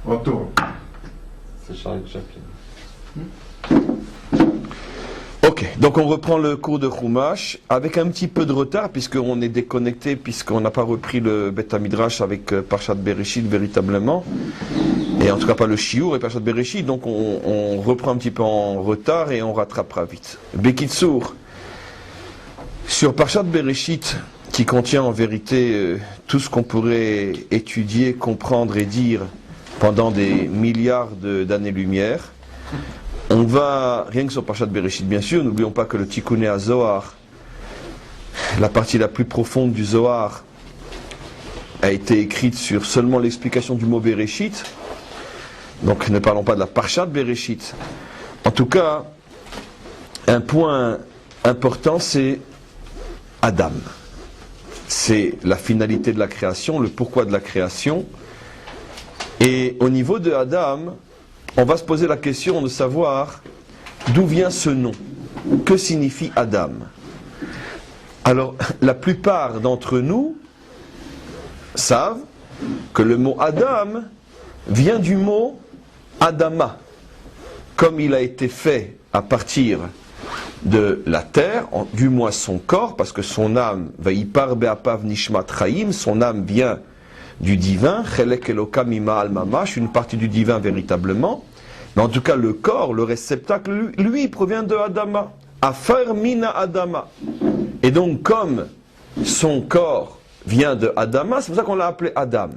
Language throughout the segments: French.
Retour. C'est Charles Chaplin. Ok, donc on reprend le cours de Chumash avec un petit peu de retard puisqu'on est déconnecté, puisqu'on n'a pas repris le Bet HaMidrash avec Parshat Bereshit véritablement, et en tout cas pas le Shiur et Parshat Bereshit, donc on reprend un petit peu en retard et on rattrapera vite. Bekitsour, sur Parshat Bereshit, qui contient en vérité tout ce qu'on pourrait étudier, comprendre et dire pendant des milliards d'années-lumière, on va, rien que sur Parshat Bereshit bien sûr, n'oublions pas que le Tikkuné HaZohar, la partie la plus profonde du Zohar, a été écrite sur seulement l'explication du mot Bereshit. Donc ne parlons pas de la Parshat Bereshit. En tout cas, un point important, c'est Adam. C'est la finalité de la création, le pourquoi de la création. Et au niveau de Adam, on va se poser la question de savoir d'où vient ce nom. Que signifie Adam? Alors, la plupart d'entre nous savent que le mot Adam vient du mot Adama. Comme il a été fait à partir de la terre, du moins son corps, parce que son âme, Vayipar Be'apav Nishmat Chaim, son âme vient du divin, Chelek Elokam Ima Al Mamash, une partie du divin véritablement. Mais en tout cas, le corps, le réceptacle, lui, provient de Adama. Afar Mina Adama. Et donc, comme son corps vient de Adama, c'est pour ça qu'on l'a appelé Adam.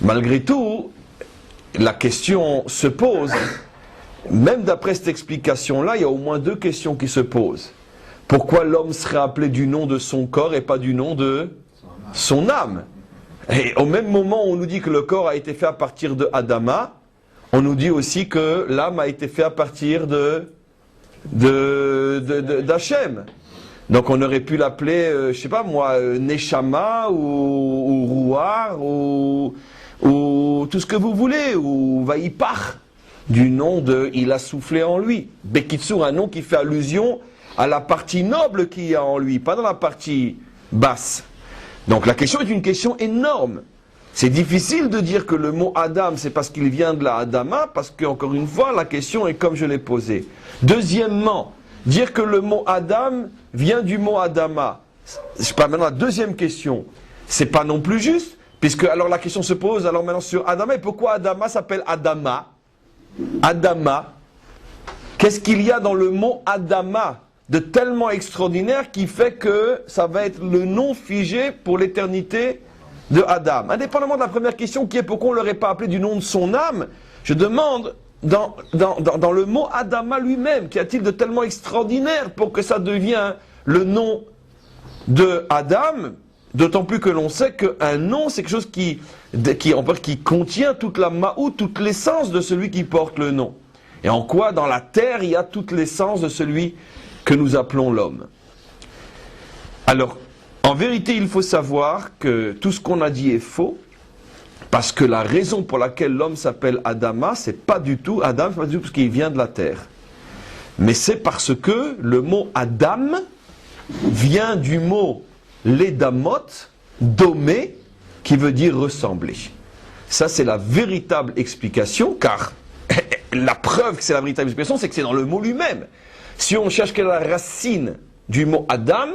Malgré tout, la question se pose, même d'après cette explication-là, il y a au moins deux questions qui se posent. Pourquoi l'homme serait appelé du nom de son corps et pas du nom de son âme? Et au même moment où on nous dit que le corps a été fait à partir de Adama, on nous dit aussi que l'âme a été faite à partir d'Hachem. Donc on aurait pu l'appeler, je sais pas moi, Neshama ou Ruar ou tout ce que vous voulez, ou Vaipar, du nom de il a soufflé en lui. Bekitsour, un nom qui fait allusion à la partie noble qu'il y a en lui, pas dans la partie basse. Donc la question est une question énorme. C'est difficile de dire que le mot Adam, c'est parce qu'il vient de la Adama, parce que, encore une fois, la question est comme je l'ai posée. Deuxièmement, dire que le mot Adam vient du mot Adama. Je sais pas, maintenant la deuxième question, c'est pas non plus juste, puisque alors la question se pose, alors maintenant sur Adama, et pourquoi Adama s'appelle Adama? Adama, qu'est-ce qu'il y a dans le mot Adama de tellement extraordinaire qui fait que ça va être le nom figé pour l'éternité de Adam? Indépendamment de la première question qui est pourquoi on ne l'aurait pas appelé du nom de son âme, je demande dans le mot Adama lui-même, qu'y a-t-il de tellement extraordinaire pour que ça devienne le nom de Adam? D'autant plus que l'on sait qu'un nom c'est quelque chose qui contient toute la ma'ou, toute l'essence de celui qui porte le nom. Et en quoi dans la terre il y a toute l'essence de celui que nous appelons l'homme. Alors, en vérité, il faut savoir que tout ce qu'on a dit est faux, parce que la raison pour laquelle l'homme s'appelle Adama, c'est pas du tout Adam, c'est pas du tout parce qu'il vient de la terre. Mais c'est parce que le mot Adam vient du mot Ledamot, domé, qui veut dire ressembler. Ça, c'est la véritable explication, car la preuve que c'est la véritable explication, c'est que c'est dans le mot lui-même. Si on cherche quelle est la racine du mot Adam,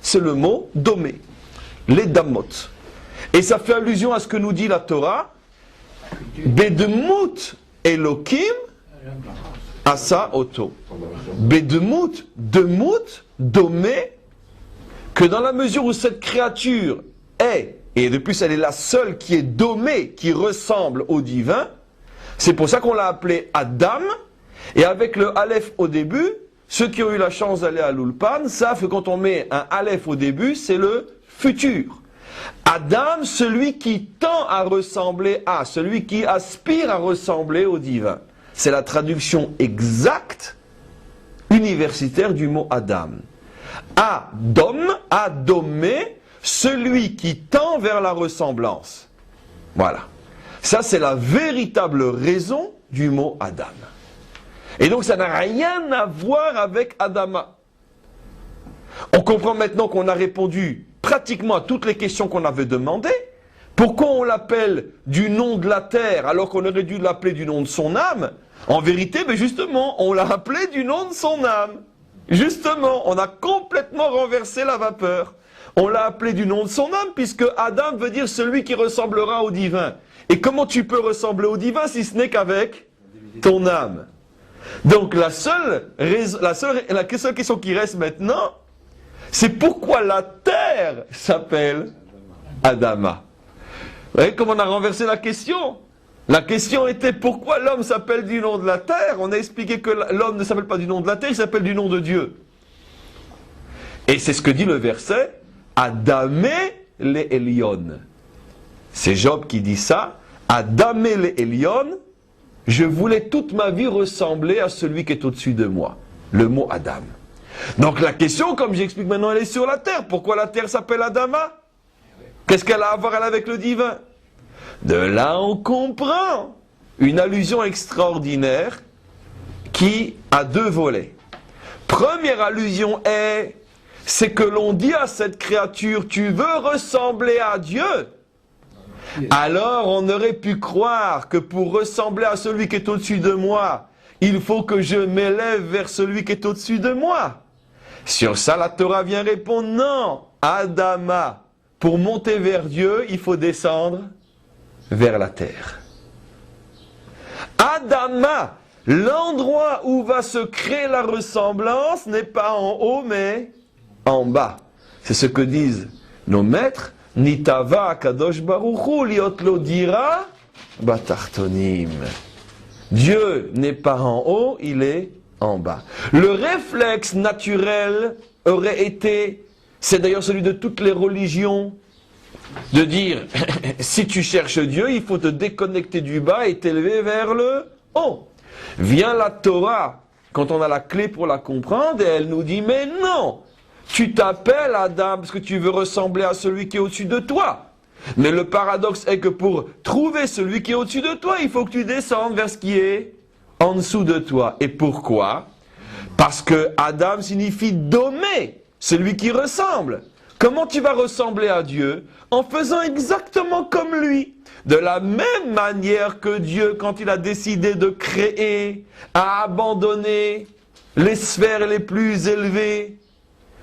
c'est le mot domé, les damot. Et ça fait allusion à ce que nous dit la Torah, Bedemut Elokim Asa Oto. Bedemut, demut, domé, que dans la mesure où cette créature est, et de plus elle est la seule qui est domée, qui ressemble au divin, c'est pour ça qu'on l'a appelé Adam, et avec le Aleph au début, ceux qui ont eu la chance d'aller à l'Ulpan savent que quand on met un Aleph au début, c'est le futur. Adam, celui qui tend à ressembler à, celui qui aspire à ressembler au divin. C'est la traduction exacte, universitaire du mot Adam. Adom, adomé, celui qui tend vers la ressemblance. Voilà. Ça, c'est la véritable raison du mot Adam. Et donc ça n'a rien à voir avec Adama. On comprend maintenant qu'on a répondu pratiquement à toutes les questions qu'on avait demandées, Pourquoi on l'appelle du nom de la terre alors qu'on aurait dû l'appeler du nom de son âme? En vérité, mais justement, on l'a appelé du nom de son âme. Justement, on a complètement renversé la vapeur. On l'a appelé du nom de son âme, puisque Adam veut dire celui qui ressemblera au divin. Et comment tu peux ressembler au divin si ce n'est qu'avec ton âme? Donc la seule question qui reste maintenant, c'est pourquoi la terre s'appelle Adama. Vous voyez comment on a renversé la question? La question était pourquoi l'homme s'appelle du nom de la terre? On a expliqué que l'homme ne s'appelle pas du nom de la terre, il s'appelle du nom de Dieu. Et c'est ce que dit le verset, Adamé le Elion. C'est Job qui dit ça, Adamé le Elion, je voulais toute ma vie ressembler à celui qui est au-dessus de moi. Le mot Adam. Donc la question, comme j'explique maintenant, elle est sur la terre. Pourquoi la terre s'appelle Adama? Qu'est-ce qu'elle a à voir elle avec le divin? De là, on comprend une allusion extraordinaire qui a deux volets. Première allusion c'est que l'on dit à cette créature, tu veux ressembler à Dieu? Alors on aurait pu croire que pour ressembler à celui qui est au-dessus de moi, il faut que je m'élève vers celui qui est au-dessus de moi. Sur ça, la Torah vient répondre, non, Adama, pour monter vers Dieu, il faut descendre vers la terre. Adama, l'endroit où va se créer la ressemblance n'est pas en haut, mais en bas. C'est ce que disent nos maîtres. Nitava kadosh baruchu liot lo dira batartonim. Dieu n'est pas en haut, il est en bas. Le réflexe naturel aurait été, c'est d'ailleurs celui de toutes les religions, de dire, si tu cherches Dieu, il faut te déconnecter du bas et t'élever vers le haut. Vient la Torah, quand on a la clé pour la comprendre, et elle nous dit, mais non, tu t'appelles Adam parce que tu veux ressembler à celui qui est au-dessus de toi. Mais le paradoxe est que pour trouver celui qui est au-dessus de toi, il faut que tu descendes vers ce qui est en dessous de toi. Et pourquoi? Parce que Adam signifie dommer, celui qui ressemble. Comment tu vas ressembler à Dieu? En faisant exactement comme lui. De la même manière que Dieu, quand il a décidé de créer, a abandonné les sphères les plus élevées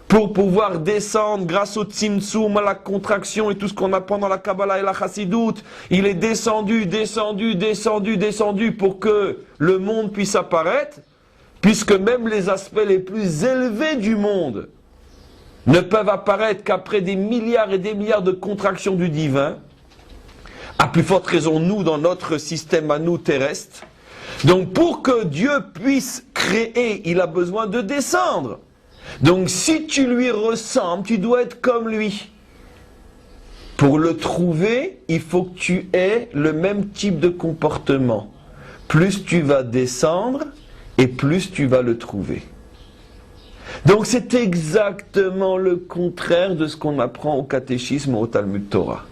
pour pouvoir descendre grâce au tzimtzum, à la contraction et tout ce qu'on apprend dans la Kabbalah et la Chassidoute. Il est descendu pour que le monde puisse apparaître, puisque même les aspects les plus élevés du monde ne peuvent apparaître qu'après des milliards et des milliards de contractions du divin, à plus forte raison nous dans notre système à nous terrestre. Donc pour que Dieu puisse créer, il a besoin de descendre. Donc si tu lui ressembles, tu dois être comme lui. Pour le trouver, il faut que tu aies le même type de comportement. Plus tu vas descendre et plus tu vas le trouver. Donc c'est exactement le contraire de ce qu'on apprend au catéchisme au Talmud Torah.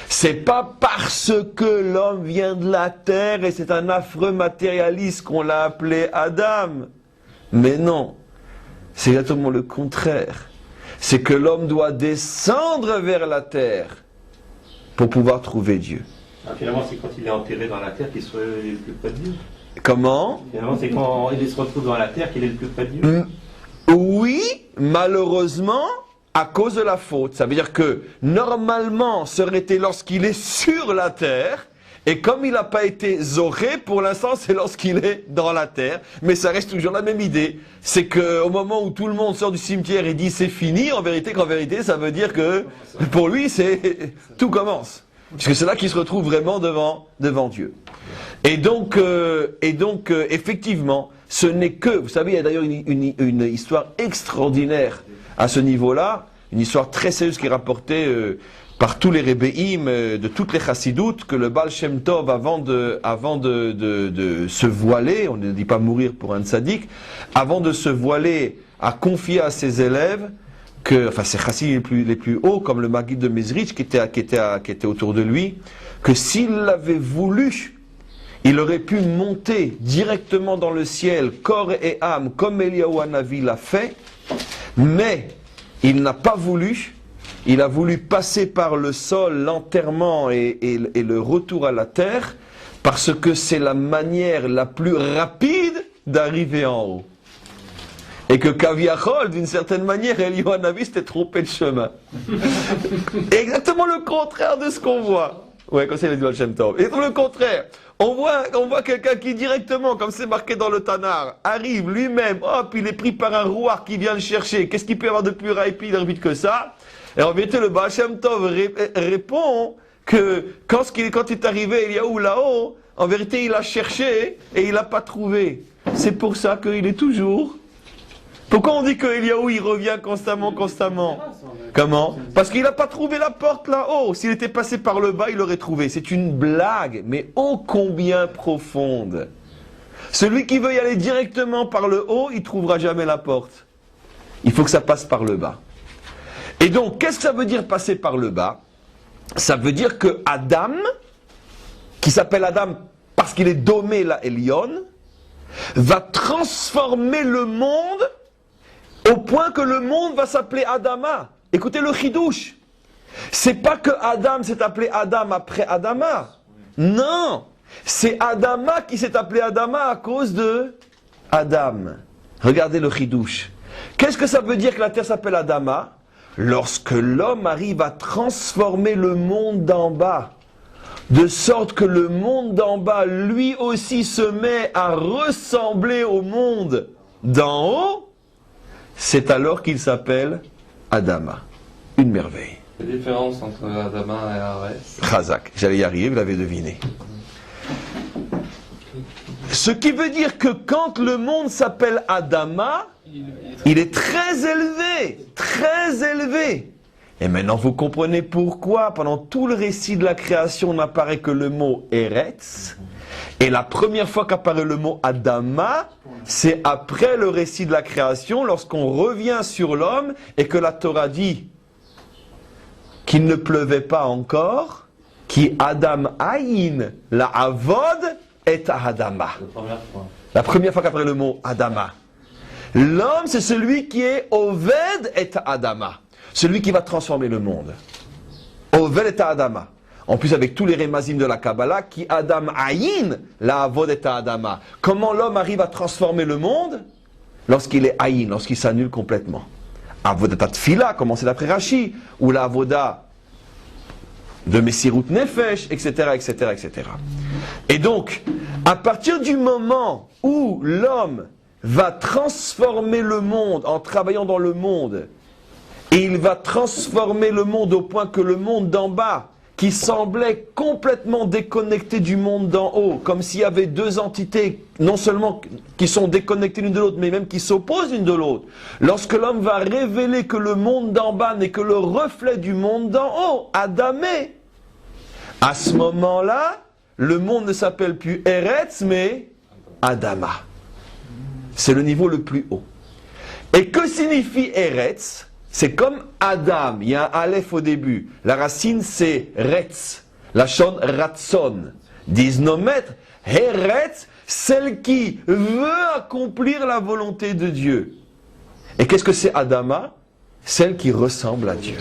C'est pas parce que l'homme vient de la terre et c'est un affreux matérialiste qu'on l'a appelé Adam. Mais non, c'est exactement le contraire. C'est que l'homme doit descendre vers la terre pour pouvoir trouver Dieu. Ah, finalement, c'est quand il est enterré dans la terre qu'il est le plus près de Dieu. Comment? Finalement, c'est quand il se retrouve dans la terre qu'il est le plus près de Dieu. Oui, malheureusement, à cause de la faute. Ça veut dire que, normalement, ça aurait été lorsqu'il est sur la terre, et comme il n'a pas été zoré, pour l'instant, c'est lorsqu'il est dans la terre. Mais ça reste toujours la même idée. C'est qu'au moment où tout le monde sort du cimetière et dit c'est fini, en vérité, ça veut dire que, pour lui, tout commence. Puisque c'est là qu'il se retrouve vraiment devant Dieu. Et donc, effectivement, ce n'est que, vous savez, il y a d'ailleurs une histoire extraordinaire à ce niveau-là, une histoire très sérieuse qui est rapportée par tous les Rebbeim de toutes les Chassidoutes, que le Baal Shem Tov, avant de se voiler, on ne dit pas mourir pour un tzaddik, avant de se voiler, a confié à ses élèves, ses Chassidim les plus hauts, comme le Maguid de Mezrich, qui était autour de lui, que s'il l'avait voulu, il aurait pu monter directement dans le ciel, corps et âme, comme Eliyahu Hanavi l'a fait, mais il n'a pas voulu, il a voulu passer par le sol, l'enterrement et le retour à la terre, parce que c'est la manière la plus rapide d'arriver en haut. Et que Kaviachol, d'une certaine manière, Eliyahu Hanavi s'était trompé de chemin. Exactement le contraire de ce qu'on voit. Ouais, comme ça il a dit Baal Shem Tov. Et le contraire. On voit quelqu'un qui directement, comme c'est marqué dans le Tanar, arrive lui-même, hop, il est pris par un rouard qui vient le chercher. Qu'est-ce qu'il peut y avoir de plus rapide que ça? Et en vérité, le Baal Shem Tov répond que quand il est arrivé, Eliyahu là-haut, en vérité, il a cherché et il n'a pas trouvé. C'est pour ça qu'il est toujours. Pourquoi on dit que Eliyahu il revient constamment? Comment? Parce qu'il n'a pas trouvé la porte là-haut. S'il était passé par le bas, il l'aurait trouvé. C'est une blague, mais ô combien profonde. Celui qui veut y aller directement par le haut, il ne trouvera jamais la porte. Il faut que ça passe par le bas. Et donc, qu'est-ce que ça veut dire passer par le bas? Ça veut dire que Adam, qui s'appelle Adam parce qu'il est domé la Elyon, va transformer le monde au point que le monde va s'appeler Adama. Écoutez le chidouche. C'est pas que Adam s'est appelé Adam après Adama. Non. C'est Adama qui s'est appelé Adama à cause de Adam. Regardez le chidouche. Qu'est-ce que ça veut dire que la terre s'appelle Adama? Lorsque l'homme arrive à transformer le monde d'en bas, de sorte que le monde d'en bas, lui aussi, se met à ressembler au monde d'en haut, c'est alors qu'il s'appelle Adama. Une merveille. La différence entre Adama et Arès. Chazak, j'allais y arriver, vous l'avez deviné. Ce qui veut dire que quand le monde s'appelle Adama, il est très élevé, très élevé. Et maintenant vous comprenez pourquoi pendant tout le récit de la création n'apparaît que le mot Eretz. Et la première fois qu'apparaît le mot Adama, c'est après le récit de la création, lorsqu'on revient sur l'homme et que la Torah dit qu'il ne pleuvait pas encore, qui Adam Aïn, la Avod est à Adama. La première fois qu'apparaît le mot Adama. L'homme, c'est celui qui est Oved et Adama. Celui qui va transformer le monde. Oved et Adama. En plus, avec tous les rémazim de la Kabbalah, qui Adam Aïn, la Avod et Adama. Comment l'homme arrive à transformer le monde? Lorsqu'il est Aïn, lorsqu'il s'annule complètement. Avodat Tfila, comme c'est d'après Rashi, ou la Avoda de Messirut Nefesh, etc., etc., etc. Et donc, à partir du moment où l'homme va transformer le monde en travaillant dans le monde, et il va transformer le monde au point que le monde d'en bas, qui semblait complètement déconnecté du monde d'en haut, comme s'il y avait deux entités, non seulement qui sont déconnectées l'une de l'autre, mais même qui s'opposent l'une de l'autre. Lorsque l'homme va révéler que le monde d'en bas n'est que le reflet du monde d'en haut, Adamé, à ce moment-là, le monde ne s'appelle plus Eretz, mais Adama. C'est le niveau le plus haut. Et que signifie Eretz? C'est comme Adam, il y a un Aleph au début. La racine c'est Retz, la chon Ratson. Disent nos maîtres, Eretz, celle qui veut accomplir la volonté de Dieu. Et qu'est-ce que c'est Adama? Celle qui ressemble à Dieu.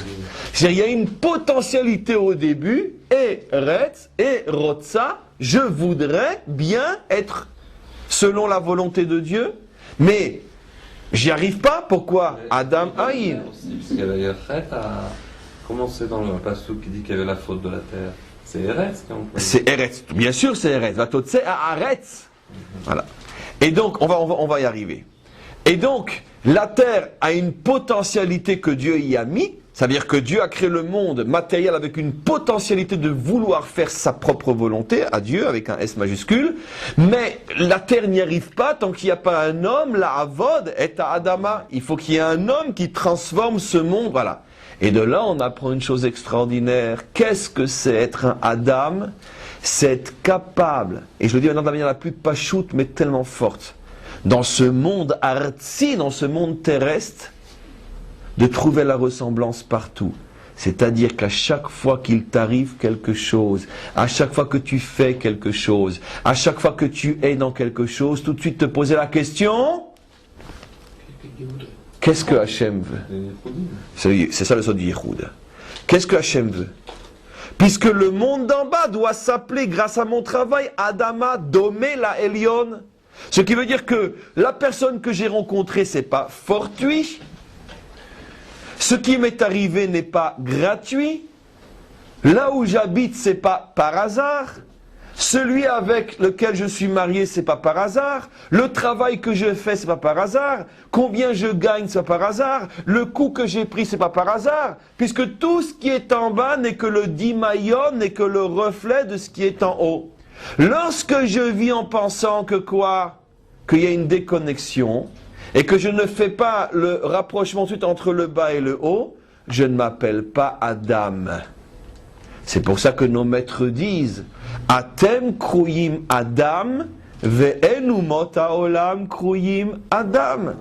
C'est-à-dire, il y a une potentialité au début, Eretz, et Rotsa, je voudrais bien être selon la volonté de Dieu, mais j'y arrive pas, pourquoi? Adam Aïn. Parce qu'il y a Chet à... Comment c'est dans le passage qui dit qu'il y avait la faute de la terre? C'est Eretz qui emploie. C'est Eretz, bien sûr c'est Eretz. Vatotse à Aretz. Voilà. Et donc, on va y arriver. Et donc, la terre a une potentialité que Dieu y a mis. Ça veut dire que Dieu a créé le monde matériel avec une potentialité de vouloir faire sa propre volonté à Dieu, avec un S majuscule. Mais la terre n'y arrive pas tant qu'il n'y a pas un homme, la Avod est à Adama. Il faut qu'il y ait un homme qui transforme ce monde, voilà. Et de là, on apprend une chose extraordinaire. Qu'est-ce que c'est être un Adam? C'est être capable, et je le dis maintenant de la manière la plus pachoute, mais tellement forte, dans ce monde artsi, dans ce monde terrestre, de trouver la ressemblance partout. C'est-à-dire qu'à chaque fois qu'il t'arrive quelque chose, à chaque fois que tu fais quelque chose, à chaque fois que tu es dans quelque chose, tout de suite te poser la question, qu'est-ce que Hachem veut? C'est ça le sens du Yehoud. Qu'est-ce que Hachem veut? Puisque le monde d'en bas doit s'appeler, grâce à mon travail, Adama Domé la Elion. Ce qui veut dire que la personne que j'ai rencontrée, c'est pas fortuit. Ce qui m'est arrivé n'est pas gratuit. Là où j'habite, c'est pas par hasard. Celui avec lequel je suis marié, c'est pas par hasard. Le travail que je fais, c'est pas par hasard. Combien je gagne, c'est pas par hasard. Le coup que j'ai pris, c'est pas par hasard. Puisque tout ce qui est en bas n'est que le dimayon, n'est que le reflet de ce qui est en haut. Lorsque je vis en pensant que quoi? Qu'il y a une déconnexion, et que je ne fais pas le rapprochement ensuite entre le bas et le haut, je ne m'appelle pas Adam. C'est pour ça que nos maîtres disent Atem kruyim Adam ve'enu mot haolam kruyim Adam.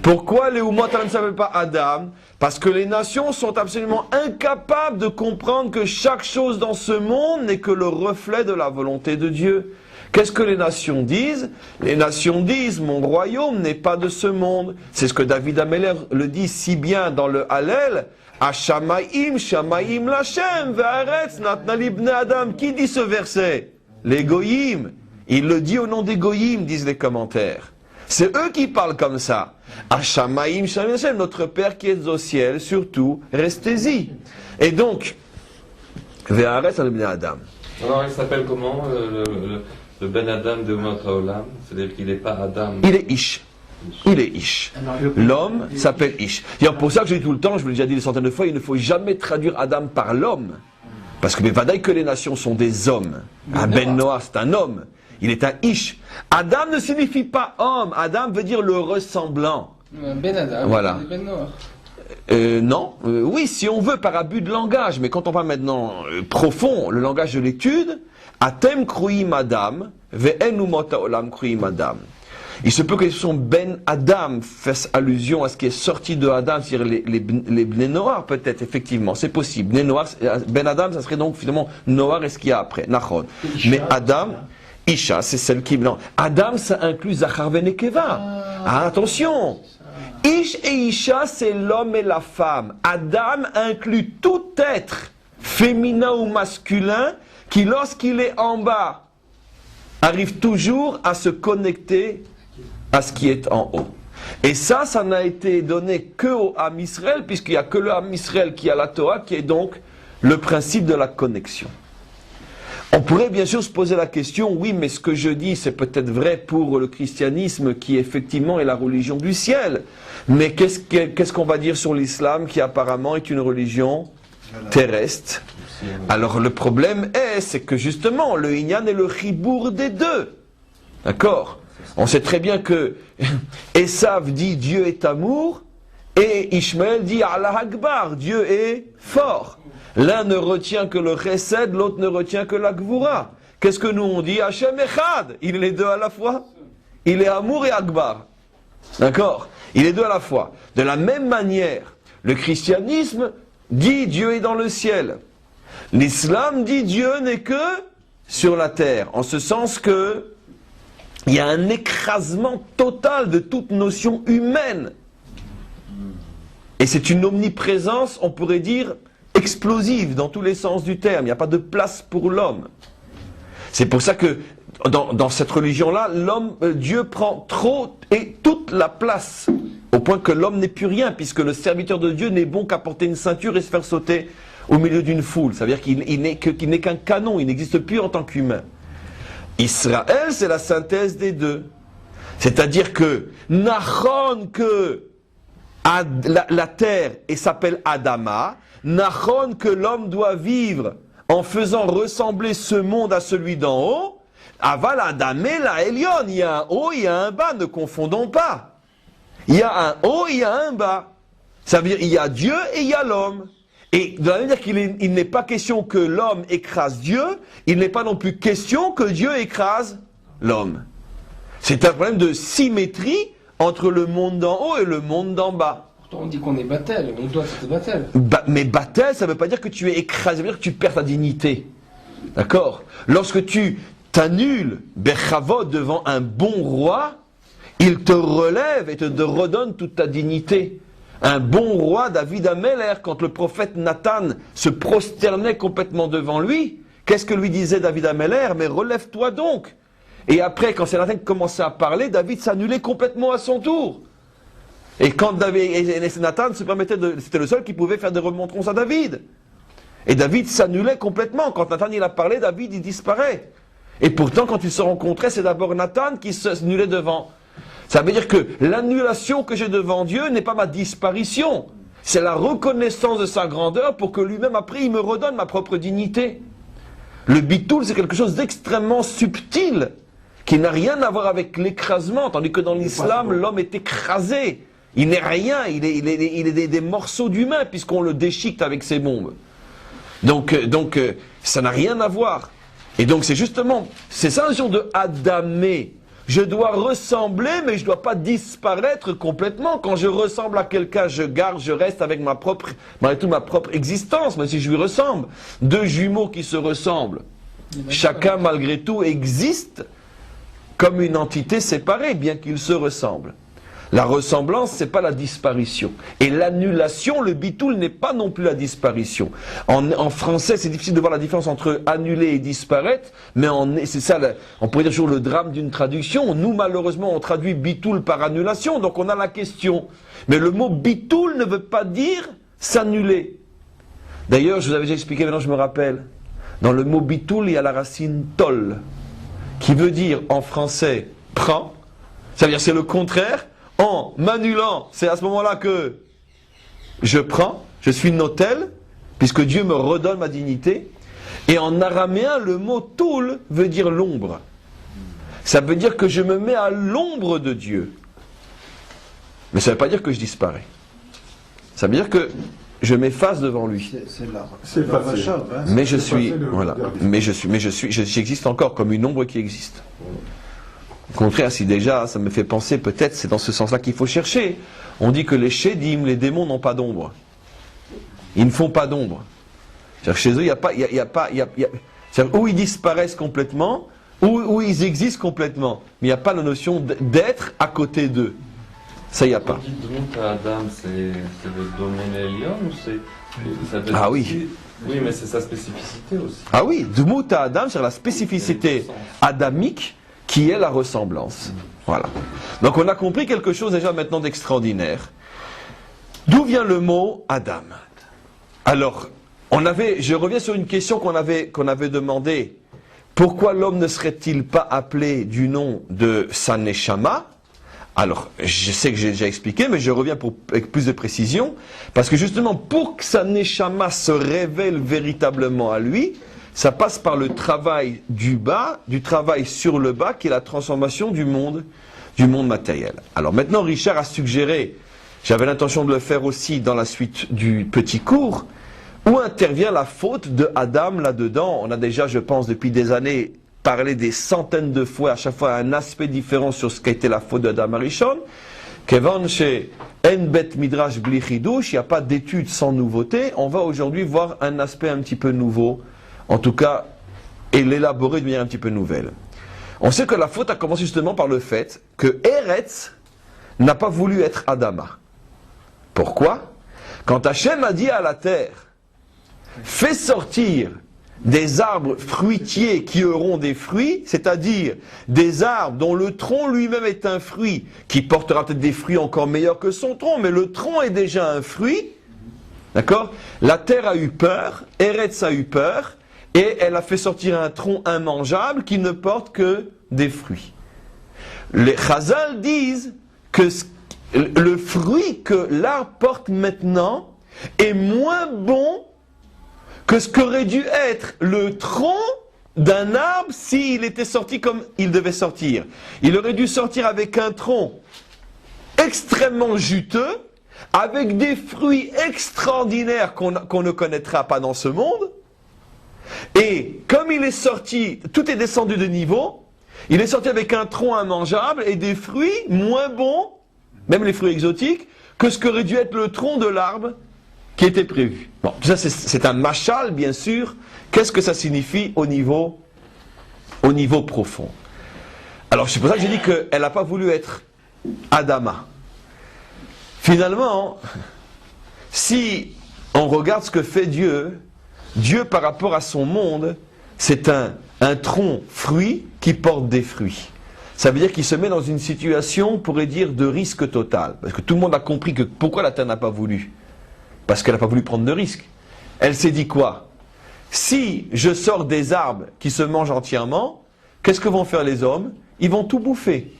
Pourquoi les umot haolam ne s'appellent pas Adam? Parce que les nations sont absolument incapables de comprendre que chaque chose dans ce monde n'est que le reflet de la volonté de Dieu. Qu'est-ce que les nations disent? Les nations disent, mon royaume n'est pas de ce monde. C'est ce que David Ameller le dit si bien dans le Hallel. Ashamaim, Shamaim Lashem, Ve'aretz, Natnali Bnei Adam. Qui dit ce verset? Les Goyim. Il le dit au nom des Goyim, disent les commentaires. C'est eux qui parlent comme ça. Ashamaim, Shamaim Lashem, notre Père qui est au ciel, surtout, restez-y. Et donc, Ve'aretz, Natnali Bnei Adam. Alors il s'appelle comment le Ben Adam de Umot Haolam? C'est-à-dire qu'il n'est pas Adam. Il est Ish. Il est Ish. L'homme s'appelle Ish. C'est pour ça que je dis tout le temps, je vous l'ai déjà dit des centaines de fois, il ne faut jamais traduire Adam par l'homme. Parce que Bevadaï que les nations sont des hommes. Ben Noah, c'est un homme. Il est un Ish. Adam ne signifie pas homme. Adam veut dire le ressemblant. Ben Adam, voilà. Ben Noah. Non, oui, si on veut par abus de langage, mais quand on parle maintenant profond, le langage de l'étude, Atem kruyim Adam, ve'enu mot haolam kruyim Adam. Il se peut que l'expression Ben Adam fasse allusion à ce qui est sorti de Adam, c'est-à-dire les Bnei Noar, peut-être, effectivement, c'est possible. Bnei Noar, Ben Adam, ça serait donc finalement Noar et ce qu'il y a après, Nachon. Mais Adam, Isha, c'est celle qui... Non, Adam, ça inclut Zachar Venekeva. Ah, attention! Ish et Isha, c'est l'homme et la femme. Adam inclut tout être, féminin ou masculin, qui lorsqu'il est en bas, arrive toujours à se connecter à ce qui est en haut. Et ça n'a été donné que au Ham Israël, puisqu'il n'y a que le Ham Israël qui a la Torah, qui est donc le principe de la connexion. On pourrait bien sûr se poser la question, oui, mais ce que je dis, c'est peut-être vrai pour le christianisme, qui effectivement est la religion du ciel. Mais qu'est-ce qu'on va dire sur l'islam, qui apparemment est une religion terrestre? Alors le problème c'est que justement, le Inyan est le chibour des deux. D'accord? On sait très bien que Esav dit Dieu est amour, et Ishmaël dit Allah Akbar, Dieu est fort. L'un ne retient que le chesed, l'autre ne retient que la gvura. Qu'est-ce que nous on dit? Hashem Echad, il est les deux à la fois. Il est amour et Akbar. D'accord? Il est deux à la fois. De la même manière, le christianisme dit Dieu est dans le ciel. L'islam dit Dieu n'est que sur la terre, en ce sens que il y a un écrasement total de toute notion humaine. Et c'est une omniprésence, on pourrait dire, explosive dans tous les sens du terme. Il n'y a pas de place pour l'homme. C'est pour ça que dans cette religion-là, Dieu prend trop et toute la place, au point que l'homme n'est plus rien, puisque le serviteur de Dieu n'est bon qu'à porter une ceinture et se faire sauter au milieu d'une foule. Ça veut dire qu'il n'est qu'un canon, il n'existe plus en tant qu'humain. Israël, c'est la synthèse des deux. C'est-à-dire que, Nachon que la terre s'appelle Adama, Nachon que l'homme doit vivre en faisant ressembler ce monde à celui d'en haut, Aval Adamé la Elion, il y a un haut, il y a un bas, ne confondons pas. Il y a un haut, il y a un bas. Ça veut dire il y a Dieu et il y a l'homme. Et de la même manière qu'il n'est pas question que l'homme écrase Dieu, il n'est pas non plus question que Dieu écrase l'homme. C'est un problème de symétrie entre le monde d'en haut et le monde d'en bas. Pourtant on dit qu'on est battel, on doit être battel. Mais battel, ça ne veut pas dire que tu es écrasé, ça veut dire que tu perds ta dignité. D'accord? Lorsque tu t'annules Bechavod devant un bon roi, il te relève et te redonne toute ta dignité. Un bon roi, David Ameller, quand le prophète Nathan se prosternait complètement devant lui, qu'est-ce que lui disait David Ameller? Mais relève-toi donc. Et après, quand c'est Nathan qui commençait à parler, David s'annulait complètement à son tour. Et quand Nathan se permettait c'était le seul qui pouvait faire des remontrances à David. Et David s'annulait complètement. Quand Nathan il a parlé, David il disparaît. Et pourtant, quand ils se rencontraient, c'est d'abord Nathan qui s'annulait devant. Ça veut dire que l'annulation que j'ai devant Dieu n'est pas ma disparition. C'est la reconnaissance de sa grandeur pour que lui-même, après, il me redonne ma propre dignité. Le bitoul, c'est quelque chose d'extrêmement subtil, qui n'a rien à voir avec l'écrasement, tandis que dans l'islam, l'homme est écrasé. Il n'est rien, il est des morceaux d'humain, puisqu'on le déchiquette avec ses bombes. Donc, ça n'a rien à voir. Et donc, c'est justement, c'est ça la notion de Adamé. Je dois ressembler, mais je ne dois pas disparaître complètement. Quand je ressemble à quelqu'un, je reste avec malgré tout ma propre existence, même si je lui ressemble. Deux jumeaux qui se ressemblent. Chacun, malgré tout, existe comme une entité séparée, bien qu'ils se ressemblent. La ressemblance, c'est pas la disparition. Et l'annulation, le bitoul, n'est pas non plus la disparition. En français, c'est difficile de voir la différence entre annuler et disparaître, mais c'est ça, on pourrait dire toujours le drame d'une traduction. Nous, malheureusement, on traduit bitoul par annulation, donc on a la question. Mais le mot bitoul ne veut pas dire s'annuler. D'ailleurs, je vous avais déjà expliqué, maintenant je me rappelle. Dans le mot bitoul, il y a la racine tol, qui veut dire en français prends. Ça veut dire c'est le contraire. En m'annulant, c'est à ce moment-là que je prends, je suis notel, puisque Dieu me redonne ma dignité. Et en araméen, le mot toul veut dire l'ombre. Ça veut dire que je me mets à l'ombre de Dieu. Mais ça ne veut pas dire que je disparais. Ça veut dire que je m'efface devant lui. C'est pas facile. Mais je suis, voilà. Mais j'existe encore comme une ombre qui existe. Au contraire, si déjà ça me fait penser, peut-être c'est dans ce sens-là qu'il faut chercher. On dit que les chédim, les démons n'ont pas d'ombre. Ils ne font pas d'ombre. C'est-à-dire que chez eux, il y a pas, c'est-à-dire où ils disparaissent complètement, où ils existent complètement. Mais il n'y a pas la notion d'être à côté d'eux. Ça, il n'y a pas. Quand on dit à Adam, c'est le domaine Elion ou c'est... Ah oui. Oui, mais c'est sa spécificité aussi. Ah oui, Dmut à Adam, c'est la spécificité adamique qui est la ressemblance. Voilà. Donc on a compris quelque chose déjà maintenant d'extraordinaire. D'où vient le mot Adam? Alors, je reviens sur une question qu'on avait demandé. Pourquoi l'homme ne serait-il pas appelé du nom de sa neshama? Alors, je sais que j'ai déjà expliqué, mais je reviens avec plus de précision, parce que justement, pour que sa neshama se révèle véritablement à lui, ça passe par le travail du bas, du travail sur le bas, qui est la transformation du monde matériel. Alors maintenant, Richard a suggéré, j'avais l'intention de le faire aussi dans la suite du petit cours, où intervient la faute de Adam là-dedans. On a déjà, je pense, depuis des années, parlé des centaines de fois, à chaque fois un aspect différent sur ce qu'a été la faute d'Adam Arishon. Kevan chez En Bet Midrash Bli Chidush, il n'y a pas d'études sans nouveauté. On va aujourd'hui voir un aspect un petit peu nouveau, en tout cas, et l'élaborer de manière un petit peu nouvelle. On sait que la faute a commencé justement par le fait que Eretz n'a pas voulu être Adama. Pourquoi? Quand Hachem a dit à la terre, fais sortir des arbres fruitiers qui auront des fruits, c'est-à-dire des arbres dont le tronc lui-même est un fruit, qui portera peut-être des fruits encore meilleurs que son tronc, mais le tronc est déjà un fruit, d'accord? La terre a eu peur, Eretz a eu peur, et elle a fait sortir un tronc immangeable qui ne porte que des fruits. Les Chazal disent que le fruit que l'arbre porte maintenant est moins bon que ce qu'aurait dû être le tronc d'un arbre s'il était sorti comme il devait sortir. Il aurait dû sortir avec un tronc extrêmement juteux, avec des fruits extraordinaires qu'on ne connaîtra pas dans ce monde. Et comme il est sorti, tout est descendu de niveau, il est sorti avec un tronc immangeable et des fruits moins bons, même les fruits exotiques, que ce qu'aurait dû être le tronc de l'arbre qui était prévu. Bon, tout ça c'est un machal, bien sûr. Qu'est-ce que ça signifie au niveau profond? Alors c'est pour ça que j'ai dit qu'elle n'a pas voulu être Adama. Finalement, si on regarde ce que fait Dieu, Dieu par rapport à son monde, c'est un tronc fruit qui porte des fruits. Ça veut dire qu'il se met dans une situation, on pourrait dire, de risque total. Parce que tout le monde a compris que pourquoi la terre n'a pas voulu? Parce qu'elle n'a pas voulu prendre de risque. Elle s'est dit quoi? Si je sors des arbres qui se mangent entièrement, qu'est-ce que vont faire les hommes? Ils vont tout bouffer.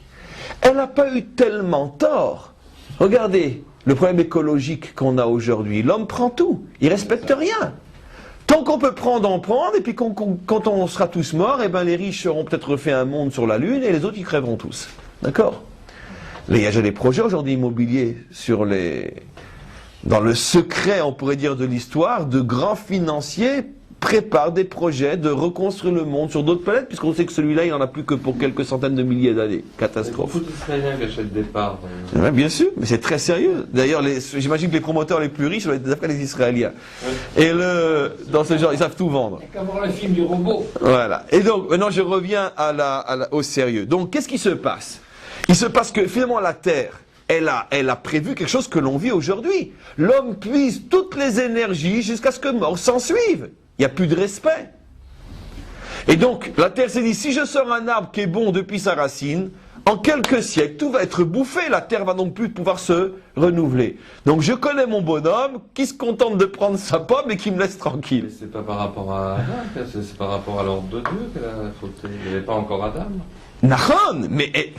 Elle n'a pas eu tellement tort. Regardez le problème écologique qu'on a aujourd'hui. L'homme prend tout, il ne respecte rien. Tant qu'on peut prendre, on prend, et puis quand on sera tous morts, eh ben les riches auront peut-être refait un monde sur la Lune et les autres ils crèveront tous. D'accord? Il y a déjà des projets aujourd'hui immobiliers dans le secret, on pourrait dire, de l'histoire, de grands financiers préparent des projets de reconstruire le monde sur d'autres planètes, puisqu'on sait que celui-là, il n'en a plus que pour quelques centaines de milliers d'années. Catastrophe. Il y a beaucoup d'Israéliens qui achètent des parts. Ouais, bien sûr, mais c'est très sérieux. D'ailleurs, j'imagine que les promoteurs les plus riches doivent être d'après les Israéliens. Ouais. Et dans ce genre, ils savent tout vendre. Il y a qu'à voir le film du robot. Voilà. Et donc, maintenant, je reviens au sérieux. Donc, qu'est-ce qui se passe? Il se passe que, finalement, la Terre, elle a prévu quelque chose que l'on vit aujourd'hui. L'homme puise toutes les énergies jusqu'à ce que mort s'en suive. Il n'y a plus de respect. Et donc, la Terre s'est dit, si je sors un arbre qui est bon depuis sa racine, en quelques siècles, tout va être bouffé. La Terre va donc plus pouvoir se renouveler. Donc, je connais mon bonhomme qui se contente de prendre sa pomme et qui me laisse tranquille. Mais c'est pas par rapport à Adam, c'est par rapport à l'ordre de Dieu qu'elle a fauté. Il n'y avait pas encore Adam. Nahon, mais...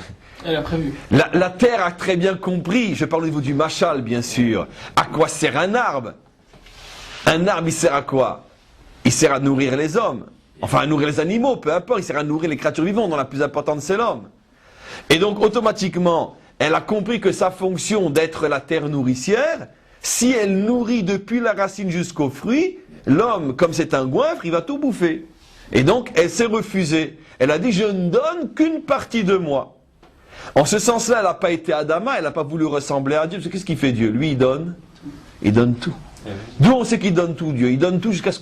Elle a prévu. La Terre a très bien compris, je parle au niveau du machal, bien sûr, à quoi sert un arbre. Un arbre, il sert à quoi? Il sert à nourrir les hommes. Enfin, à nourrir les animaux, peu importe. Il sert à nourrir les créatures vivantes, dont la plus importante, c'est l'homme. Et donc, automatiquement, elle a compris que sa fonction d'être la terre nourricière, si elle nourrit depuis la racine jusqu'au fruit, l'homme, comme c'est un goinfre, il va tout bouffer. Et donc, elle s'est refusée. Elle a dit, je ne donne qu'une partie de moi. En ce sens-là, elle n'a pas été Adama, elle n'a pas voulu ressembler à Dieu. Parce que qu'est-ce qu'il fait Dieu? Lui, il donne tout. D'où on sait qu'il donne tout, Dieu. Il donne tout jusqu'à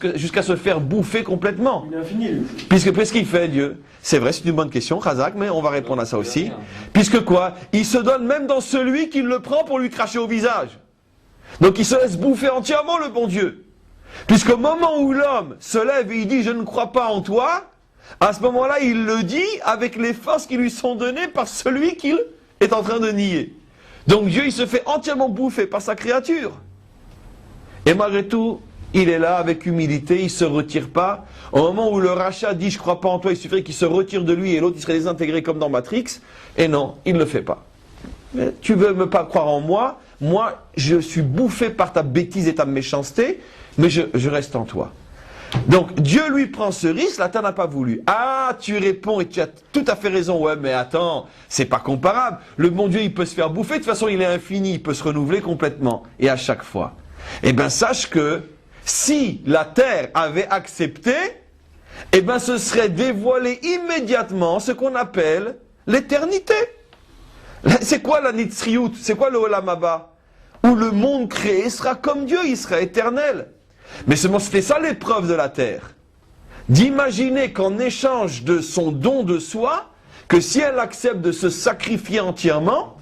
se faire bouffer complètement. Il est infini, lui. Qu'est-ce qu'il fait, Dieu? C'est vrai, c'est une bonne question, Razak, mais on va répondre à ça aussi. Puisque quoi? Il se donne même dans celui qui le prend pour lui cracher au visage. Donc il se laisse bouffer entièrement, le bon Dieu. Puisqu'au moment où l'homme se lève et il dit « je ne crois pas en toi », à ce moment-là, il le dit avec les forces qui lui sont données par celui qu'il est en train de nier. Donc Dieu, il se fait entièrement bouffer par sa créature. Et malgré tout, il est là avec humilité, il ne se retire pas. Au moment où le rachat dit « je ne crois pas en toi », il suffirait qu'il se retire de lui et l'autre il serait désintégré comme dans Matrix. Et non, il ne le fait pas. Mais tu veux me pas croire en moi, moi je suis bouffé par ta bêtise et ta méchanceté, mais je reste en toi. Donc Dieu lui prend ce risque, la terre n'a pas voulu. Ah, tu réponds et tu as tout à fait raison. Ouais, mais attends, c'est pas comparable. Le bon Dieu, il peut se faire bouffer, de toute façon il est infini, il peut se renouveler complètement. Et à chaque fois. Eh bien, sache que si la terre avait accepté, eh bien, ce serait dévoilé immédiatement ce qu'on appelle l'éternité. C'est quoi la Nitzriout? C'est quoi le Olam Haba? Où le monde créé sera comme Dieu, il sera éternel. Mais seulement c'était ça l'épreuve de la terre. D'imaginer qu'en échange de son don de soi, que si elle accepte de se sacrifier entièrement,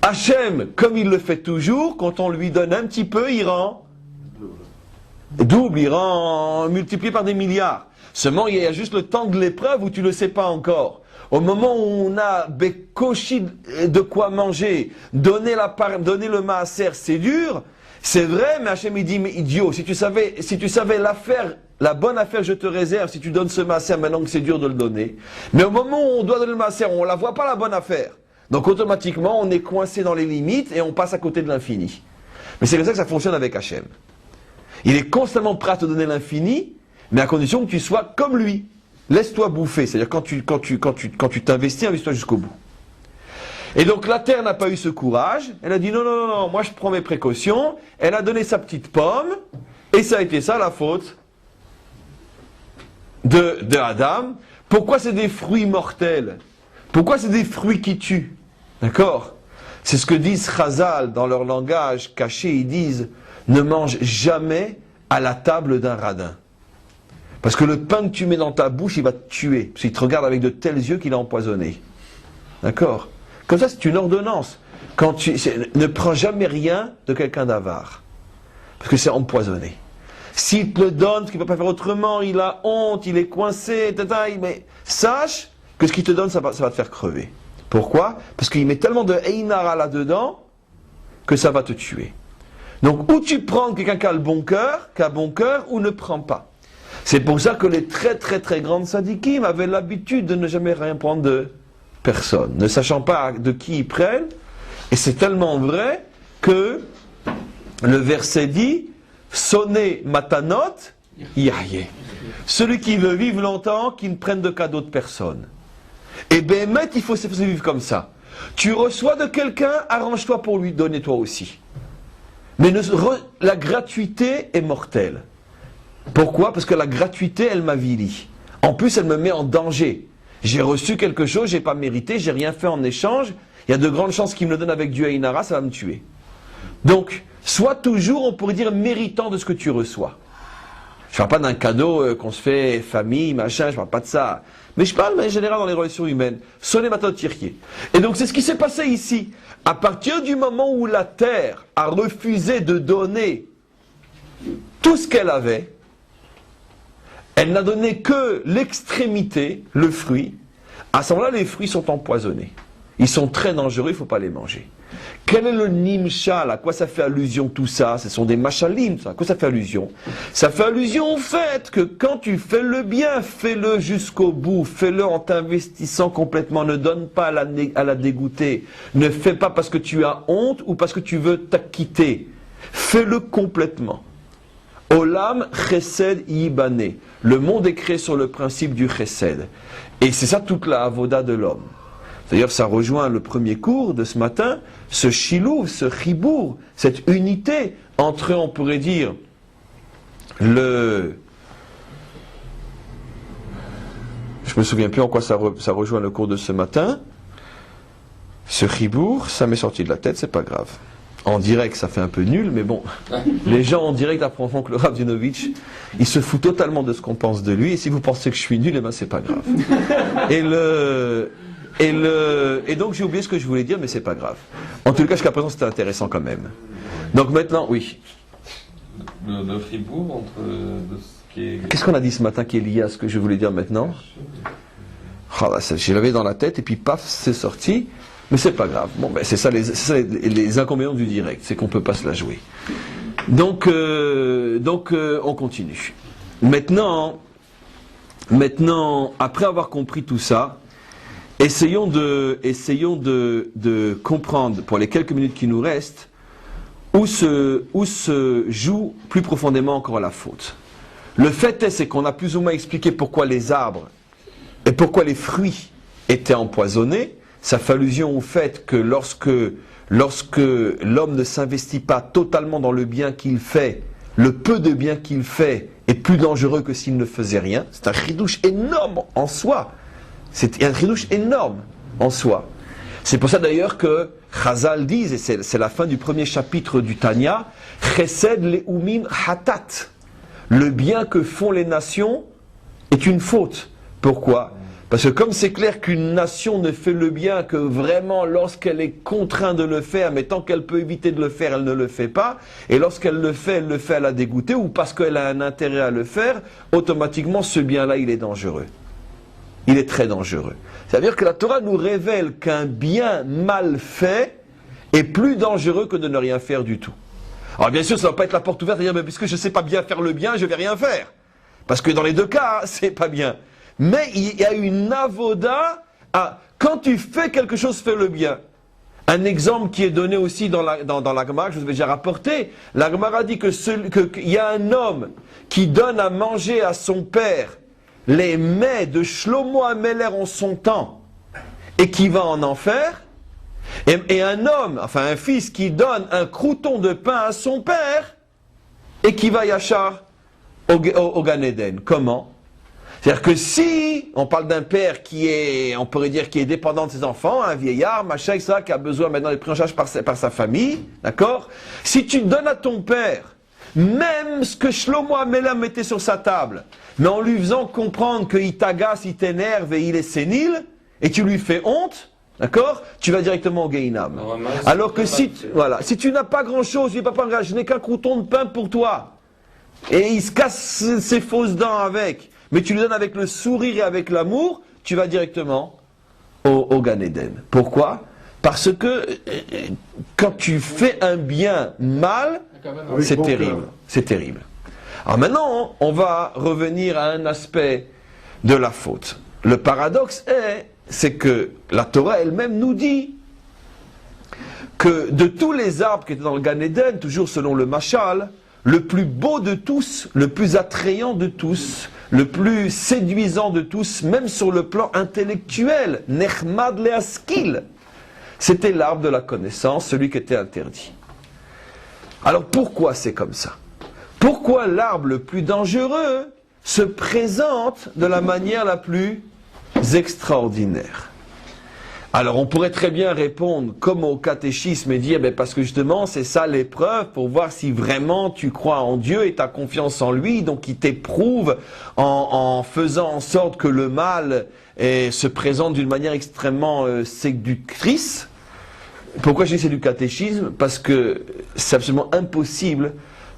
Hachem, comme il le fait toujours, quand on lui donne un petit peu, il rend double, il rend multiplié par des milliards. Seulement, il y a juste le temps de l'épreuve où tu ne le sais pas encore. Au moment où on a bécochi de quoi manger, donner le maaser, c'est dur, c'est vrai, mais Hachem il dit, mais idiot, si tu savais l'affaire, la bonne affaire, je te réserve, si tu donnes ce maaser maintenant que c'est dur de le donner. Mais au moment où on doit donner le maaser, on ne la voit pas la bonne affaire. Donc automatiquement, on est coincé dans les limites et on passe à côté de l'infini. Mais c'est comme ça que ça fonctionne avec Hachem. Il est constamment prêt à te donner l'infini, mais à condition que tu sois comme lui. Laisse-toi bouffer, c'est-à-dire quand tu t'investis, investis-toi jusqu'au bout. Et donc la terre n'a pas eu ce courage, elle a dit non, moi je prends mes précautions, elle a donné sa petite pomme, et ça a été ça la faute de Adam. Pourquoi c'est des fruits mortels? Pourquoi c'est des fruits qui tuent? D'accord? C'est ce que disent Chazal dans leur langage caché, ils disent ne mange jamais à la table d'un radin. Parce que le pain que tu mets dans ta bouche, il va te tuer. Parce qu'il te regarde avec de tels yeux qu'il est empoisonné. D'accord? Comme ça, c'est une ordonnance. Ne prends jamais rien de quelqu'un d'avare. Parce que c'est empoisonné. S'il te le donne, parce qu'il ne peut pas faire autrement, il a honte, il est coincé, etc. Mais sache que ce qu'il te donne, ça va te faire crever. Pourquoi? Parce qu'il met tellement de Einara là-dedans que ça va te tuer. Donc, ou tu prends quelqu'un qui a bon cœur, ou ne prends pas. C'est pour ça que les très très très grandes sadikim avaient l'habitude de ne jamais rien prendre de personne, ne sachant pas de qui ils prennent. Et c'est tellement vrai que le verset dit sonnez matanot, yahye. Celui qui veut vivre longtemps, qu'il ne prenne de cadeaux de personne. Et ben, il faut se vivre comme ça. Tu reçois de quelqu'un, arrange-toi pour lui donner toi aussi. Mais la gratuité est mortelle. Pourquoi? Parce que la gratuité, elle m'avilit. En plus, elle me met en danger. J'ai reçu quelque chose, j'ai pas mérité, j'ai rien fait en échange. Il y a de grandes chances qu'il me le donne avec du Einara, ça va me tuer. Donc, sois toujours, on pourrait dire, méritant de ce que tu reçois. Je parle pas d'un cadeau qu'on se fait, famille, machin, je parle pas de ça. Mais je parle, en général, dans les relations humaines. Sonnez matin tirquier. Et donc, c'est ce qui s'est passé ici. À partir du moment où la terre a refusé de donner tout ce qu'elle avait, elle n'a donné que l'extrémité, le fruit. À ce moment-là, les fruits sont empoisonnés. Ils sont très dangereux, il ne faut pas les manger. Quel est le nimshal? À quoi ça fait allusion tout ça? Ce sont des machalim, à quoi ça fait allusion? Ça fait allusion au fait que quand tu fais le bien, fais-le jusqu'au bout, fais-le en t'investissant complètement, ne donne pas à la dégoûter, ne fais pas parce que tu as honte ou parce que tu veux t'acquitter, fais-le complètement. Olam chesed yibane, le monde est créé sur le principe du chesed, et c'est ça toute la avoda de l'homme. D'ailleurs, ça rejoint le premier cours de ce matin, ce chilou, ce chibour, cette unité entre, on pourrait dire, je me souviens plus en quoi ça rejoint le cours de ce matin. Ce chibour, ça m'est sorti de la tête, c'est pas grave. En direct, ça fait un peu nul, mais bon, les gens en direct apprendront que le Rav Zinovitch, il se fout totalement de ce qu'on pense de lui, et si vous pensez que je suis nul, eh ben c'est pas grave. Et donc j'ai oublié ce que je voulais dire, mais c'est pas grave. En tout cas, jusqu'à présent, c'était intéressant quand même. Donc maintenant, oui. Le fribourg entre ce qui est... Qu'est-ce qu'on a dit ce matin qui est lié à ce que je voulais dire maintenant? Oh là, je l'avais dans la tête, et puis paf, c'est sorti. Mais c'est pas grave. Bon, ben c'est ça les inconvénients du direct, c'est qu'on peut pas se la jouer. Donc, on continue. Maintenant, après avoir compris tout ça, essayons de comprendre, pour les quelques minutes qui nous restent, où se joue plus profondément encore la faute. Le fait c'est qu'on a plus ou moins expliqué pourquoi les arbres et pourquoi les fruits étaient empoisonnés. Ça fait allusion au fait que lorsque l'homme ne s'investit pas totalement dans le bien qu'il fait, le peu de bien qu'il fait est plus dangereux que s'il ne faisait rien. C'est un chidouche énorme en soi. C'est un chidouche énorme en soi. C'est pour ça d'ailleurs que Chazal dit, et c'est la fin du premier chapitre du Tanya, Chesed le'umim hatat. Le bien que font les nations est une faute. Pourquoi? Parce que comme c'est clair qu'une nation ne fait le bien que vraiment lorsqu'elle est contrainte de le faire, mais tant qu'elle peut éviter de le faire, elle ne le fait pas. Et lorsqu'elle le fait à la dégoûter, ou parce qu'elle a un intérêt à le faire, automatiquement ce bien-là, il est dangereux. Il est très dangereux. C'est-à-dire que la Torah nous révèle qu'un bien mal fait est plus dangereux que de ne rien faire du tout. Alors bien sûr, ça ne va pas être la porte ouverte à dire, mais puisque je ne sais pas bien faire le bien, je ne vais rien faire. Parce que dans les deux cas, c'est pas bien. Mais il y a une avoda à quand tu fais quelque chose, fais le bien. Un exemple qui est donné aussi dans la Gemara, que je vous ai déjà rapporté, la Gemara dit qu'il y a un homme qui donne à manger à son père les mets de Shlomo Ameler en son temps et qui va en enfer, et un homme, enfin un fils qui donne un crouton de pain à son père et qui va yachar au Gan Eden. Comment? C'est-à-dire que si on parle d'un père qui est, on pourrait dire, qui est dépendant de ses enfants, un vieillard, machin, ça, qui a besoin maintenant d'être pris en charge par sa famille, d'accord? Si tu donnes à ton père même ce que Shlomo Ameler mettait sur sa table, mais en lui faisant comprendre qu'il t'agace, il t'énerve et il est sénile, et tu lui fais honte, d'accord, tu vas directement au Gehinam. Alors que si tu n'as pas grand-chose, tu dis papa, je n'ai qu'un crouton de pain pour toi, et il se casse ses fausses dents avec, mais tu lui donnes avec le sourire et avec l'amour, tu vas directement au Gan Eden. Pourquoi? Parce que quand tu fais un bien mal, c'est terrible. C'est terrible. Alors maintenant, on va revenir à un aspect de la faute. Le paradoxe c'est que la Torah elle-même nous dit que de tous les arbres qui étaient dans le Gan Eden, toujours selon le Mashal, le plus beau de tous, le plus attrayant de tous, le plus séduisant de tous, même sur le plan intellectuel, Nechmad le'askil, c'était l'arbre de la connaissance, celui qui était interdit. Alors pourquoi c'est comme ça? Pourquoi l'arbre le plus dangereux se présente de la manière la plus extraordinaire? Alors on pourrait très bien répondre comme au catéchisme et dire parce que justement c'est ça l'épreuve pour voir si vraiment tu crois en Dieu et tu as confiance en lui, donc il t'éprouve en faisant en sorte que le mal se présente d'une manière extrêmement séductrice. Pourquoi je dis c'est du catéchisme? Parce que c'est absolument impossible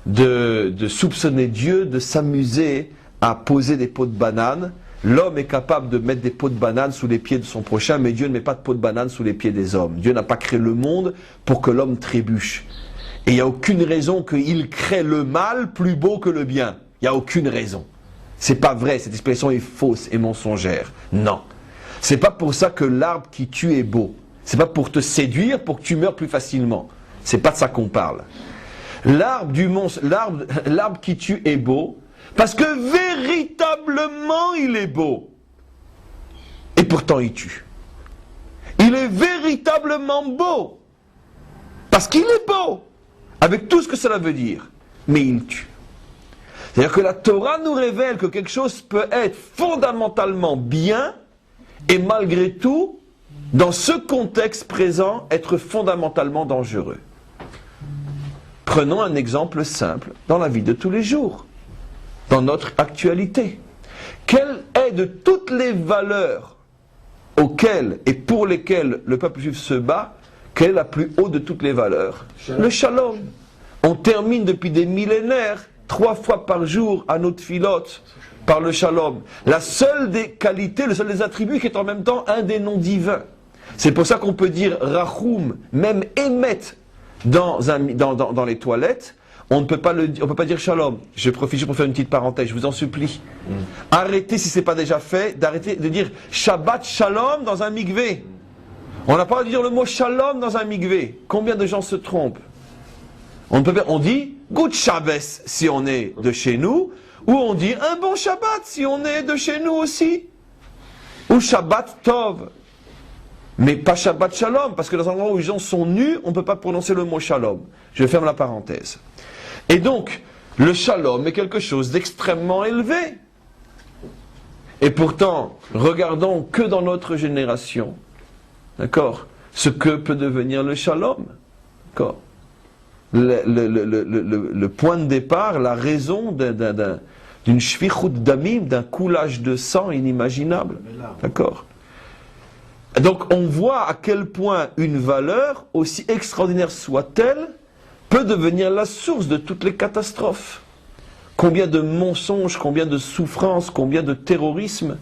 de soupçonner Dieu de s'amuser à poser des pots de banane. L'homme est capable de mettre des pots de banane sous les pieds de son prochain, mais Dieu ne met pas de pots de banane sous les pieds des hommes. Dieu n'a pas créé le monde pour que l'homme trébuche. Et il n'y a aucune raison qu'il crée le mal plus beau que le bien. Il n'y a aucune raison. C'est pas vrai, cette expression est fausse et mensongère. Non. C'est pas pour ça que l'arbre qui tue est beau. C'est pas pour te séduire, pour que tu meurs plus facilement. C'est pas de ça qu'on parle. L'arbre qui tue est beau, parce que véritablement il est beau. Et pourtant il tue. Il est véritablement beau. Parce qu'il est beau. Avec tout ce que cela veut dire. Mais il tue. C'est-à-dire que la Torah nous révèle que quelque chose peut être fondamentalement bien et malgré tout, dans ce contexte présent, être fondamentalement dangereux. Prenons un exemple simple dans la vie de tous les jours. Dans notre actualité. Quelle est de toutes les valeurs auxquelles et pour lesquelles le peuple juif se bat, quelle est la plus haute de toutes les valeurs? Le shalom. On termine depuis des millénaires, 3 fois par jour à notre filote par le shalom. La seule des qualités, le seul des attributs qui est en même temps un des noms divins. C'est pour ça qu'on peut dire Rachum, même Emet dans les toilettes. On ne peut pas dire shalom. Je profite juste pour faire une petite parenthèse, je vous en supplie. Arrêtez, si ce n'est pas déjà fait, d'arrêter de dire Shabbat shalom dans un mikvé. On n'a pas à dire le mot shalom dans un mikvé. Combien de gens se trompent? On dit good Shabbos si on est de chez nous, ou on dit un bon Shabbat si on est de chez nous aussi. Ou Shabbat Tov. Mais pas Shabbat Shalom, parce que dans un endroit où les gens sont nus, on ne peut pas prononcer le mot Shalom. Je ferme la parenthèse. Et donc, le Shalom est quelque chose d'extrêmement élevé. Et pourtant, regardons que dans notre génération, d'accord, ce que peut devenir le Shalom. D'accord. Le point de départ, la raison d'une shvichut damim, d'un coulage de sang inimaginable. D'accord. Donc on voit à quel point une valeur, aussi extraordinaire soit-elle, peut devenir la source de toutes les catastrophes. Combien de mensonges, combien de souffrances, combien de terrorisme,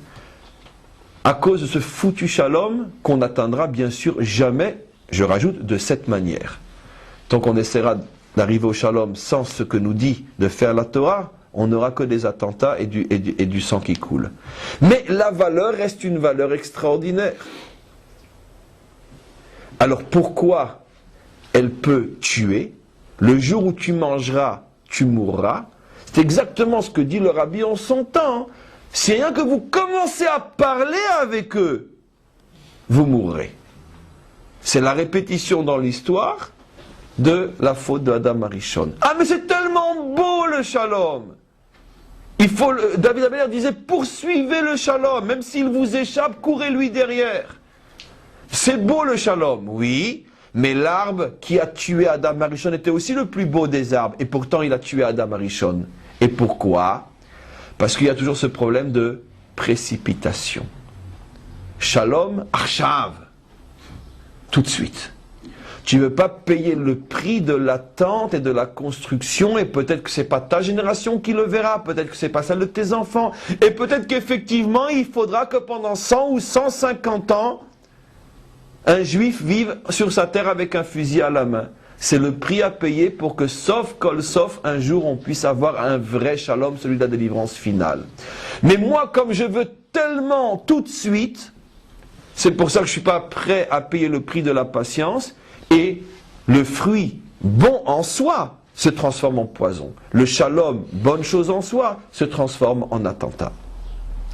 à cause de ce foutu shalom qu'on n'atteindra bien sûr jamais, je rajoute, de cette manière. Tant qu'on essaiera d'arriver au shalom sans ce que nous dit de faire la Torah, on n'aura que des attentats et du sang qui coule. Mais la valeur reste une valeur extraordinaire. Alors pourquoi elle peut tuer? Le jour où tu mangeras, tu mourras. C'est exactement ce que dit le rabbi en son temps. C'est rien que vous commencez à parler avec eux, vous mourrez. C'est la répétition dans l'histoire de la faute de Adam Arishon. Ah mais c'est tellement beau le shalom. David Ameller disait poursuivez le shalom, même s'il vous échappe, courez-lui derrière. C'est beau le shalom, oui, mais l'arbre qui a tué Adam Arishon était aussi le plus beau des arbres, et pourtant il a tué Adam Arishon. Et pourquoi? Parce qu'il y a toujours ce problème de précipitation. Shalom, achav. tout de suite. Tu ne veux pas payer le prix de l'attente et de la construction, et peut-être que c'est pas ta génération qui le verra, peut-être que c'est pas celle de tes enfants, et peut-être qu'effectivement il faudra que pendant 100 ou 150 ans, un juif vive sur sa terre avec un fusil à la main. C'est le prix à payer pour que, sauf kol sauf, un jour on puisse avoir un vrai shalom, celui de la délivrance finale. Mais moi, comme je veux tellement tout de suite, c'est pour ça que je ne suis pas prêt à payer le prix de la patience, et le fruit bon en soi se transforme en poison. Le shalom, bonne chose en soi, se transforme en attentat.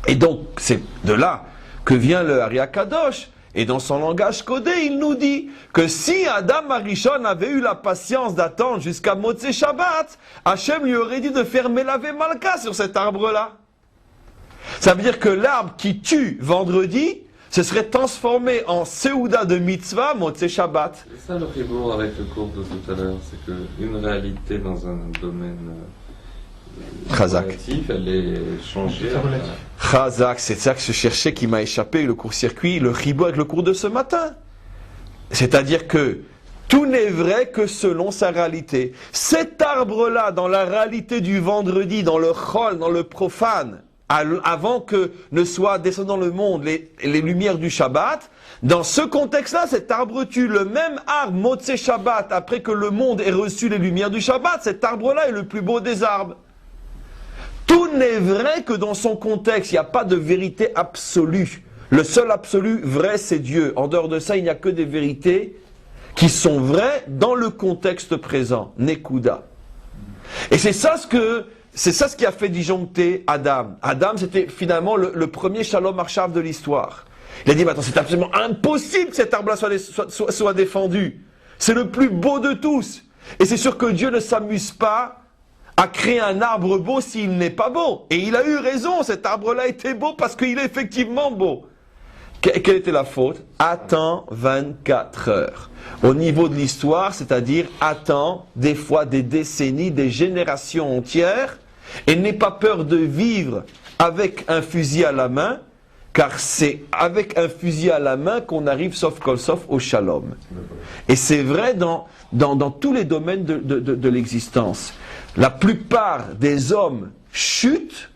Et donc, c'est de là que vient le Ari Kadosh. Et dans son langage codé, il nous dit que si Adam Arishon avait eu la patience d'attendre jusqu'à Motzei Shabbat, Hachem lui aurait dit de faire Melavé Malka sur cet arbre-là. Ça veut dire que l'arbre qui tue vendredi se serait transformé en Seouda de mitzvah Motzei Shabbat. C'est ça le ribourg avec le cours de tout à l'heure, c'est qu'une réalité dans un domaine relatif, elle est changée. Chazak, c'est ça que je cherchais qui m'a échappé, le court-circuit, le ribourg avec le cours de ce matin. C'est-à-dire que tout n'est vrai que selon sa réalité. Cet arbre-là, dans la réalité du vendredi, dans le chol, dans le profane, avant que ne soient descendues dans le monde les lumières du Shabbat, dans ce contexte-là, cet arbre tue. Le même arbre, Motzei Shabbat, après que le monde ait reçu les lumières du Shabbat, cet arbre-là est le plus beau des arbres. Tout n'est vrai que dans son contexte, il n'y a pas de vérité absolue. Le seul absolu vrai, c'est Dieu. En dehors de ça, il n'y a que des vérités qui sont vraies dans le contexte présent. Nekuda. Et c'est ça ce qui a fait disjoncter Adam. Adam, c'était finalement le premier Shalom Arshav de l'histoire. Il a dit, mais attends, c'est absolument impossible que cet arbre-là soit défendu. C'est le plus beau de tous. Et c'est sûr que Dieu ne s'amuse pas à créer un arbre beau s'il n'est pas beau. Et il a eu raison, cet arbre-là était beau parce qu'il est effectivement beau. Quelle était la faute? Attends 24 heures. Au niveau de l'histoire, c'est-à-dire attends des fois des décennies, des générations entières, et n'aie pas peur de vivre avec un fusil à la main, car c'est avec un fusil à la main qu'on arrive, sauf kol sauf, au shalom. Et c'est vrai dans tous les domaines de l'existence. La plupart des hommes chutent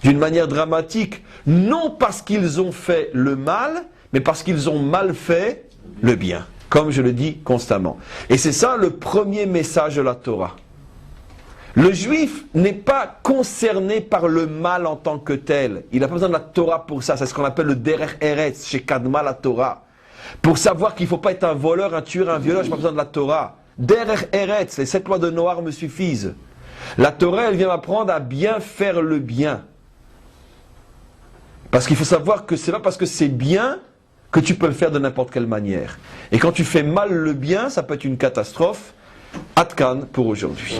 d'une manière dramatique, non parce qu'ils ont fait le mal, mais parce qu'ils ont mal fait le bien, comme je le dis constamment. Et c'est ça le premier message de la Torah. Le juif n'est pas concerné par le mal en tant que tel. Il n'a pas besoin de la Torah pour ça. C'est ce qu'on appelle le Derech Eretz, chez Kadma la Torah. Pour savoir qu'il ne faut pas être un voleur, un tueur, un violeur, je n'ai pas besoin de la Torah. Derech Eretz, les 7 lois de Noir me suffisent. La Torah, elle vient m'apprendre à bien faire le bien. Parce qu'il faut savoir que c'est pas parce que c'est bien que tu peux le faire de n'importe quelle manière. Et quand tu fais mal le bien, ça peut être une catastrophe. Atkan pour aujourd'hui.